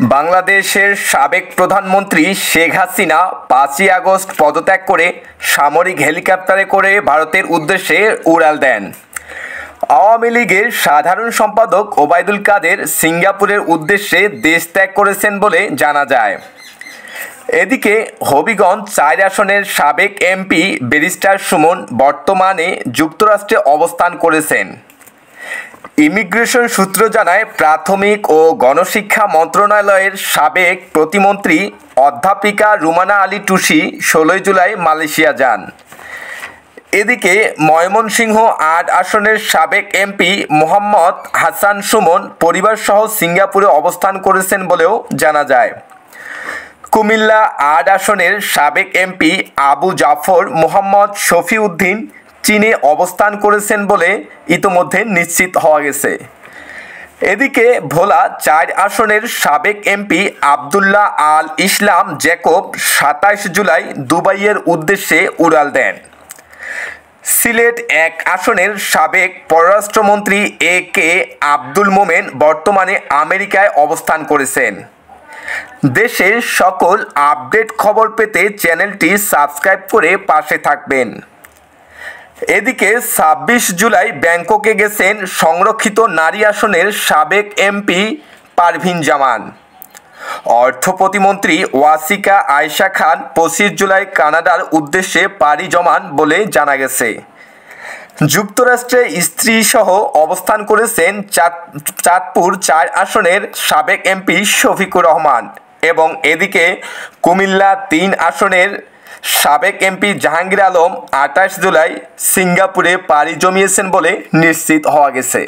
বাংলাদেশের সাবেক প্রধানমন্ত্রী শেখ হাসিনা ৫ই আগস্ট পদত্যাগ করে সামরিক হেলিকপ্টারে করে ভারতের উদ্দেশ্যে উড়াল দেন। আওয়ামী লীগের সাধারণ সম্পাদক ওবায়দুল কাদের সিঙ্গাপুরের উদ্দেশ্যে দেশ ত্যাগ করেছেন বলে জানা যায়। এদিকে হবিগঞ্জ ৪ আসনের সাবেক এমপি ব্যারিস্টার সুমন বর্তমানে যুক্তরাষ্ট্রে অবস্থান করেছেন। ইমিগ্রেশন সূত্র জানায়, প্রাথমিক ও গণশিক্ষা মন্ত্রণালয়ের সাবেক প্রতিমন্ত্রী অধ্যাপিকা রুমানা আলী টুসি ১৬ জুলাই মালয়েশিয়া যান। এদিকে ময়মনসিংহ ৮ আসনের সাবেক এমপি মোহাম্মদ হাসান সুমন পরিবারসহ সিঙ্গাপুরে অবস্থান করেছেন বলেও জানা যায়। কুমিল্লা ৮ আসনের সাবেক এমপি আবু জাফর মোহাম্মদ শফিউদ্দিন চীনে অবস্থান করেছেন বলে ইতোমধ্যে নিশ্চিত হওয়া গেছে। এদিকে ভোলা ৪ আসনের সাবেক এমপি আবদুল্লাহ আল ইসলাম জ্যাকব ২৭ জুলাই দুবাইয়ের উদ্দেশ্যে উড়াল দেন। সিলেট ১ আসনের সাবেক পররাষ্ট্রমন্ত্রী এ কে আব্দুল মোমেন বর্তমানে আমেরিকায় অবস্থান করেছেন। দেশের সকল আপডেট খবর পেতে চ্যানেলটি সাবস্ক্রাইব করে পাশে থাকবেন। এদিকে ২৬ জুলাই ব্যাংককে গেছেন সংরক্ষিত নারী আসনের সাবেক এমপি পারভিন জামান। অর্থ প্রতিমন্ত্রী ওয়াসিকা আয়েশা খান ২৫ জুলাই কানাডার উদ্দেশ্যে পাড়ি জমান বলে জানা গেছে। যুক্তরাষ্ট্রে স্ত্রীসহ অবস্থান করেছেন চাঁদপুর ৪ আসনের সাবেক এমপি শফিকুর রহমান এবং এদিকে কুমিল্লা ৩ আসনের সাবেক এমপি জাহাঙ্গীর আলম ২৮ জুলাই সিঙ্গাপুরে পাড়ি জমিয়েছেন বলে নিশ্চিত হওয়া গেছে।